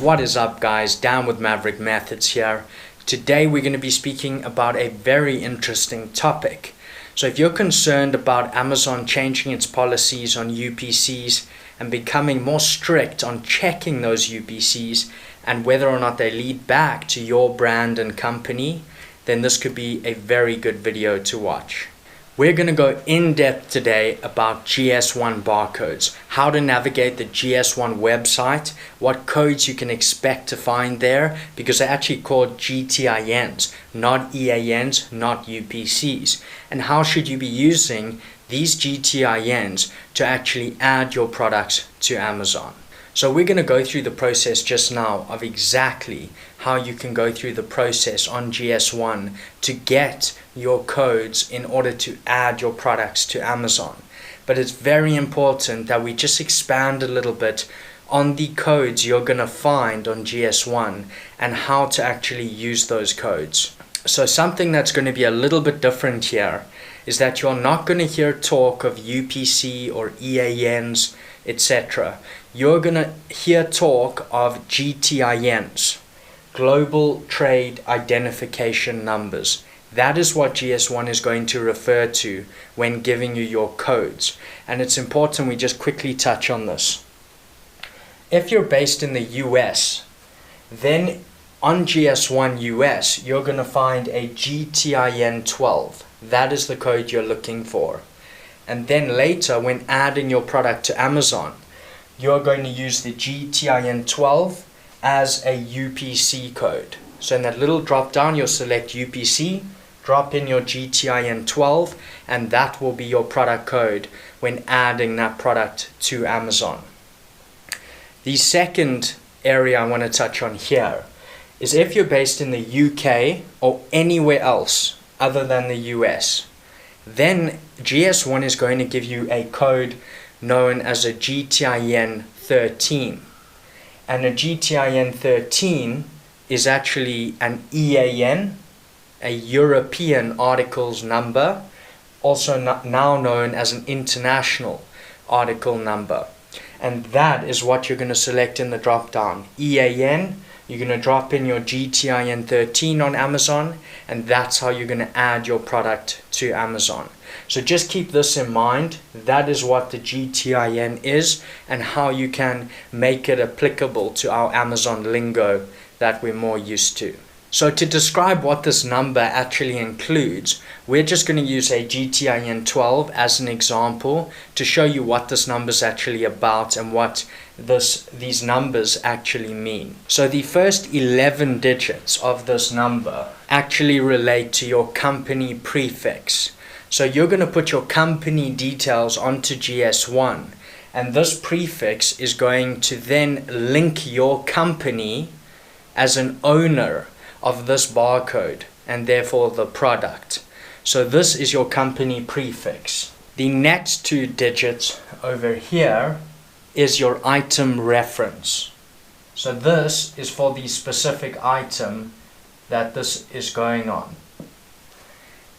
What is up guys, Down with Maverick Methods here. Today we're going to be speaking about a very interesting topic. So if you're concerned about Amazon changing its policies on UPCs and becoming more strict on checking those UPCs and whether or not they lead back to your brand and company, then this could be a very good video to watch. We're going to go in depth today about GS1 barcodes, how to navigate the GS1 website, what codes you can expect to find there, because they're actually called GTINs, not EANs, not UPCs, and how should you be using these GTINs to actually add your products to Amazon. So we're going to go through the process just now of exactly how you can go through the process on GS1 to get your codes in order to add your products to Amazon. But it's very important that we just expand a little bit on the codes you're going to find on GS1 and how to actually use those codes. So something that's going to be a little bit different here is that you're not going to hear talk of UPC or EANs, etc. You're going to hear talk of GTINs, Global Trade Identification Numbers. That is what GS1 is going to refer to when giving you your codes. And it's important we just quickly touch on this. If you're based in the US, then on GS1 US, you're going to find a GTIN 12. That is the code you're looking for. And then later, when adding your product to Amazon, you're going to use the GTIN 12 as a UPC code. So in that little drop down, you'll select UPC, drop in your GTIN 12, and that will be your product code when adding that product to Amazon. The second area I want to touch on here is if you're based in the UK or anywhere else other than the US, then GS1 is going to give you a code known as a GTIN 13. And a GTIN 13 is actually an EAN, a European Articles Number, also now known as an International Article Number. And that is what you're going to select in the drop down. EAN, you're going to drop in your GTIN 13 on Amazon, and that's how you're going to add your product to Amazon. So just keep this in mind. That is what the GTIN is and how you can make it applicable to our Amazon lingo that we're more used to. So to describe what this number actually includes, we're just going to use a GTIN 12 as an example to show you what this number is actually about and what these numbers actually mean. So the first 11 digits of this number actually relate to your company prefix. So you're going to put your company details onto GS1, and this prefix is going to then link your company as an owner of this barcode and therefore the product. So this is your company prefix. The next two digits over here is your item reference. So this is for the specific item that this is going on.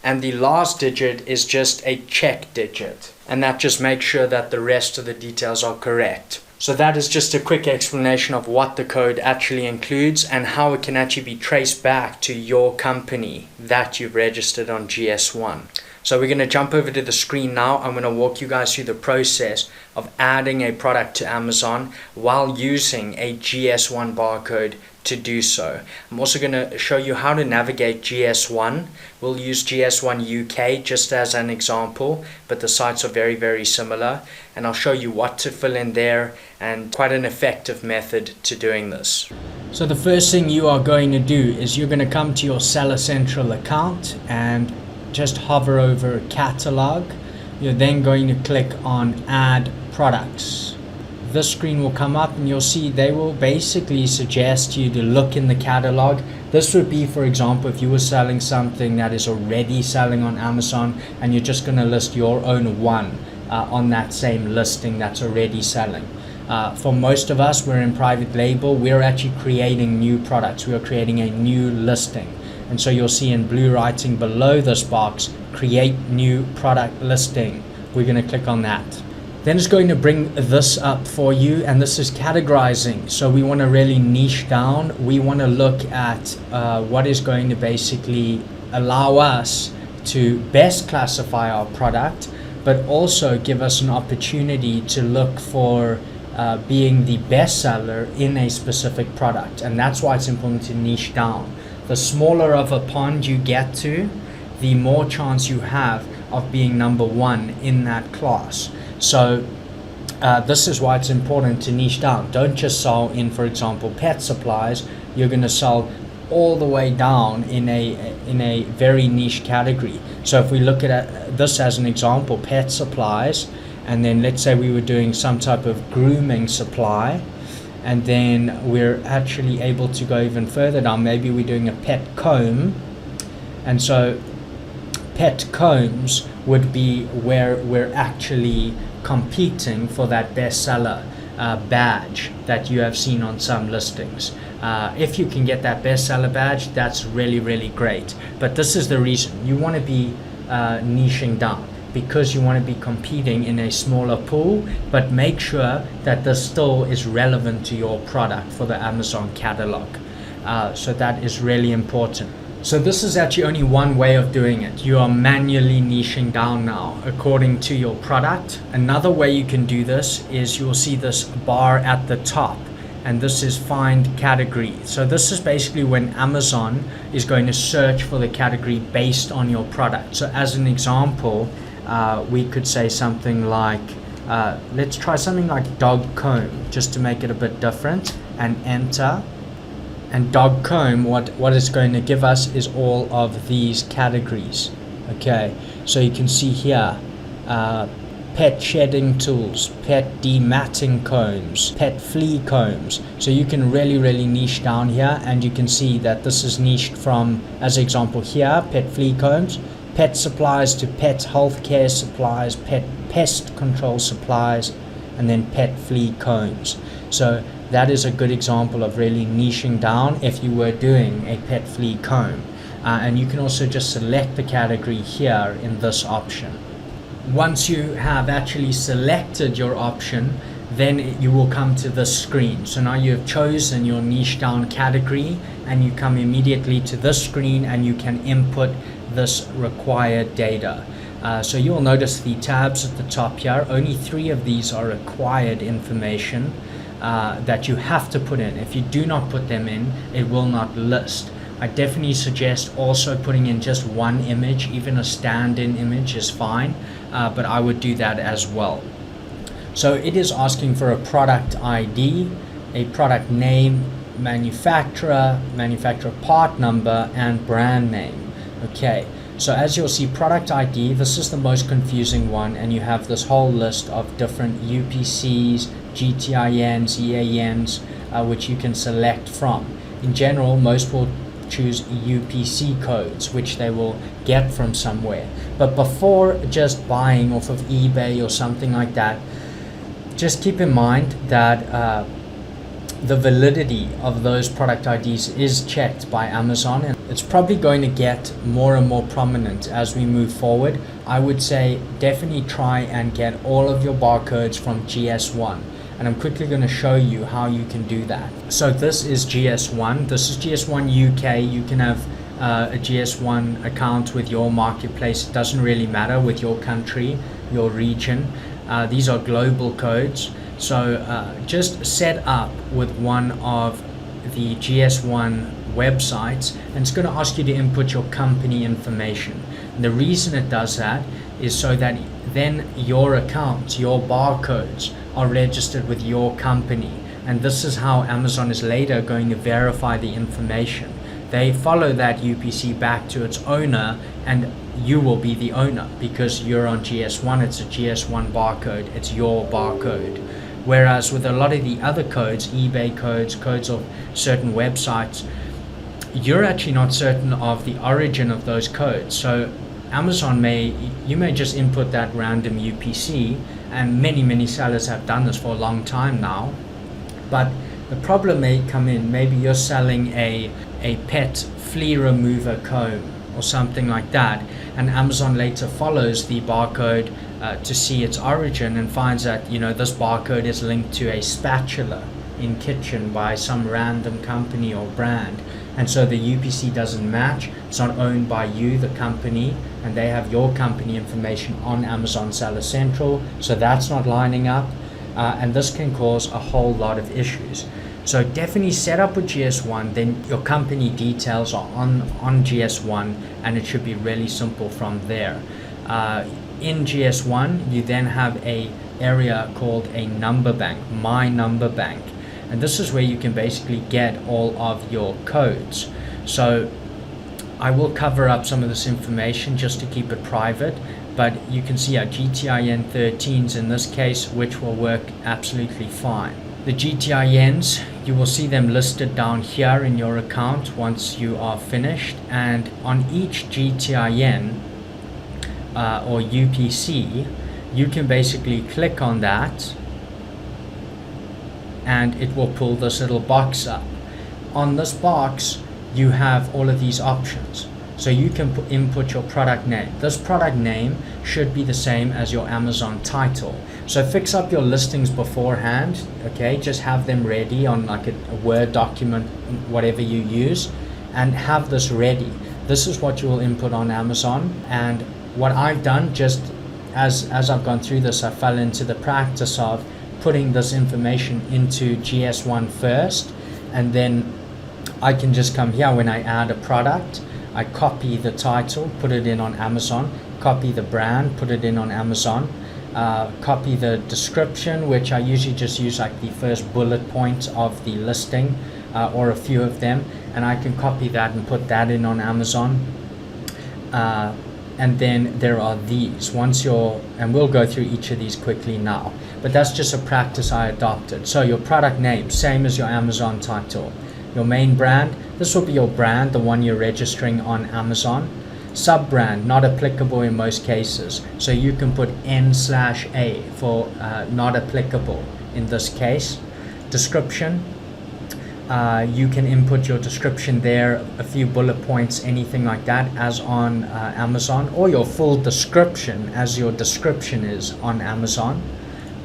And the last digit is just a check digit, and that just makes sure that the rest of the details are correct. So that is just a quick explanation of what the code actually includes and how it can actually be traced back to your company that you've registered on GS1. So we're going to jump over to the screen now. I'm going to walk you guys through the process of adding a product to Amazon while using a GS1 barcode to do so. I'm also going to show you how to navigate GS1. We'll use GS1 UK just as an example, but the sites are very, very similar. And I'll show you what to fill in there and quite an effective method to doing this. So the first thing you are going to do is you're going to come to your Seller Central account and just hover over Catalog. You're then going to click on Add Products. This screen will come up and you'll see they will basically suggest you to look in the catalog. This would be, for example, if you were selling something that is already selling on Amazon and you're just going to list your own one on that same listing that's already selling. For most of us, we're in private label. We're actually creating new products. We are creating a new listing. And so you'll see in blue writing below this box, create new product listing. We're going to click on that. Then it's going to bring this up for you, and this is categorizing. So we want to really niche down. We want to look at what is going to basically allow us to best classify our product, but also give us an opportunity to look for being the best seller in a specific product. And that's why it's important to niche down. The smaller of a pond you get to, the more chance you have of being number one in that class. So this is why it's important to niche down. Don't just sell in, for example, pet supplies. You're going to sell all the way down in a very niche category. So if we look at this as an example, pet supplies, and then let's say we were doing some type of grooming supply, and then we're actually able to go even further down. Maybe we're doing a pet comb, and so pet combs would be where we're actually competing for that bestseller badge that you have seen on some listings. If you can get that bestseller badge, that's really, really great. But this is the reason you want to be niching down, because you want to be competing in a smaller pool, but make sure that this still is relevant to your product for the Amazon catalog. So that is really important. So this is actually only one way of doing it. You are manually niching down now according to your product. Another way you can do this is you'll see this bar at the top, and this is find category. So this is basically when Amazon is going to search for the category based on your product. So as an example, we could say something like, let's try something like dog comb, just to make it a bit different, and enter. And dog comb, what it's going to give us is all of these categories. Okay, so you can see here, pet shedding tools, pet dematting combs, pet flea combs. So you can really, really niche down here, and you can see that this is niched from, as an example here, pet flea combs, pet supplies to pet healthcare supplies, pet pest control supplies, and then pet flea combs. So that is a good example of really niching down if you were doing a pet flea comb. And you can also just select the category here in this option. Once you have actually selected your option, then you will come to this screen. So now you have chosen your niche down category, and you come immediately to this screen, and you can input this required data. So you'll notice the tabs at the top here. Only 3 of these are required information that you have to put in. If you do not put them in, it will not list. I definitely suggest also putting in just one image. Even a stand-in image is fine, but I would do that as well. So it is asking for a product ID, a product name, manufacturer, manufacturer part number, and brand name. Okay, so as you'll see, product ID, this is the most confusing one, and you have this whole list of different UPCs, GTINs, EANs, which you can select from. In general, most will choose UPC codes, which they will get from somewhere. But before just buying off of eBay or something like that, just keep in mind that the validity of those product IDs is checked by Amazon, and it's probably going to get more and more prominent as we move forward. I would say definitely try and get all of your barcodes from GS1, and I'm quickly going to show you how you can do that. So this is GS1, this is GS1 UK. You can have a GS1 account with your marketplace. It doesn't really matter with your country, your region. These are global codes. So just set up with one of the GS1 websites, and it's going to ask you to input your company information. And the reason it does that is so that then your accounts, your barcodes are registered with your company. And this is how Amazon is later going to verify the information. They follow that UPC back to its owner, and you will be the owner because you're on GS1. It's a GS1 barcode, it's your barcode. Whereas with a lot of the other codes, eBay codes, codes of certain websites, you're actually not certain of the origin of those codes. So Amazon you may just input that random UPC, and many sellers have done this for a long time now. But the problem may come in, maybe you're selling a pet flea remover comb or something like that, and Amazon later follows the barcode to see its origin and finds that, you know, this barcode is linked to a spatula in kitchen by some random company or brand, and so the UPC doesn't match. It's not owned by you, the company, and they have your company information on Amazon Seller Central, so that's not lining up, and this can cause a whole lot of issues. So definitely set up with GS1, then your company details are on GS1, and it should be really simple from there. In GS1, you then have a area called a NumberBank, MyNumberBank, and this is where you can basically get all of your codes. So I will cover up some of this information just to keep it private, but you can see our GTIN 13s in this case, which will work absolutely fine. The GTINs, you will see them listed down here in your account once you are finished, and on each GTIN or UPC, you can basically click on that and it will pull this little box up. On this box, you have all of these options. So you can input your product name. This product name should be the same as your Amazon title. So fix up your listings beforehand, okay? Just have them ready on like a Word document, whatever you use, and have this ready. This is what you will input on Amazon. And what I've done, just as I've gone through this, I fell into the practice of putting this information into GS1 first, and then I can just come here when I add a product, I copy the title, put it in on Amazon, copy the brand, put it in on Amazon, copy the description, which I usually just use like the first bullet point of the listing or a few of them, and I can copy that and put that in on Amazon. And then there are these. And we'll go through each of these quickly now, but that's just a practice I adopted. So your product name, same as your Amazon title. Your main brand, this will be your brand, the one you're registering on Amazon. Sub-brand, not applicable in most cases. So you can put N/A for not applicable in this case. Description, you can input your description there, a few bullet points, anything like that, as on Amazon, or your full description as your description is on Amazon.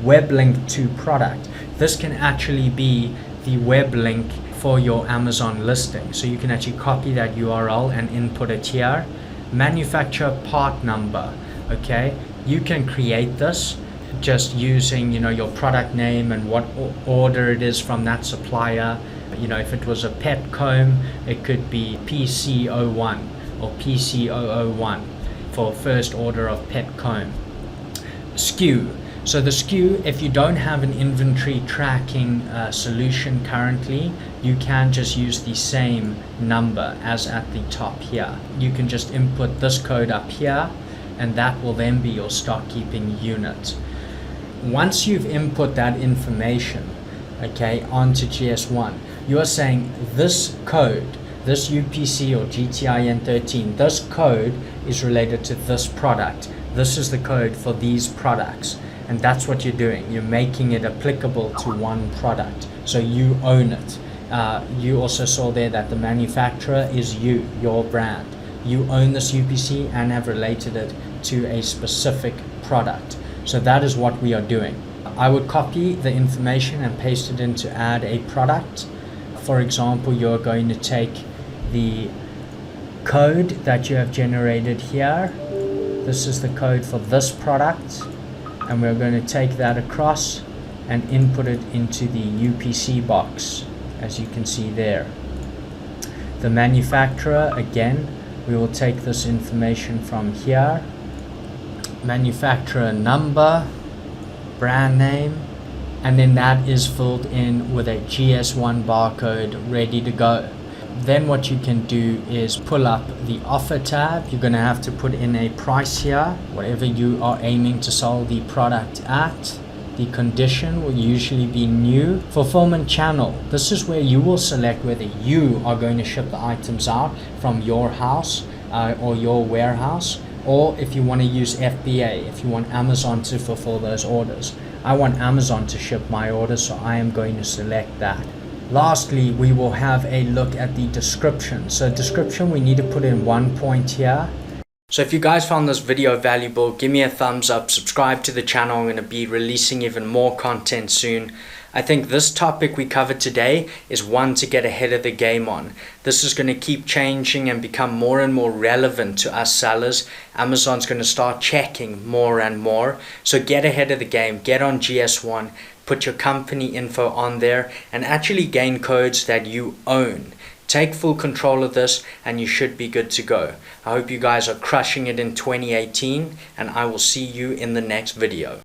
Web link to product. This can actually be the web link for your Amazon listing. So you can actually copy that URL and input it here. Manufacturer part number, okay? You can create this just using, you know, your product name and what order it is from that supplier. You know, if it was a pet comb, it could be PC01 or PC001 for first order of pet comb. SKU. So the SKU, if you don't have an inventory tracking solution currently, you can just use the same number as at the top here. You can just input this code up here, and that will then be your stock keeping unit. Once you've input that information, okay, onto GS1, you are saying this code, this UPC or GTIN 13, this code is related to this product. This is the code for these products. And that's what you're doing. You're making it applicable to one product. So you own it. You also saw there that the manufacturer is you, your brand. You own this UPC and have related it to a specific product. So that is what we are doing. I would copy the information and paste it in to add a product. For example, you're going to take the code that you have generated here. This is the code for this product. And we're going to take that across and input it into the UPC box, as you can see there. The manufacturer, again, we will take this information from here. Manufacturer number, brand name, and then that is filled in with a GS1 barcode ready to go. Then what you can do is pull up the offer tab. You're going to have to put in a price here, whatever you are aiming to sell the product at. The condition will usually be new. Fulfillment channel. This is where you will select whether you are going to ship the items out from your house or your warehouse, or if you want to use FBA, if you want Amazon to fulfill those orders. I want Amazon to ship my orders, so I am going to select that. Lastly, we will have a look at the description. So description, we need to put in 1 point here. So if you guys found this video valuable, give me a thumbs up, subscribe to the channel. I'm going to be releasing even more content soon. I think this topic we covered today is one to get ahead of the game on. This is going to keep changing and become more and more relevant to us sellers. Amazon's going to start checking more and more. So get ahead of the game, get on GS1, put your company info on there, and actually gain codes that you own. Take full control of this and you should be good to go. I hope you guys are crushing it in 2018, and I will see you in the next video.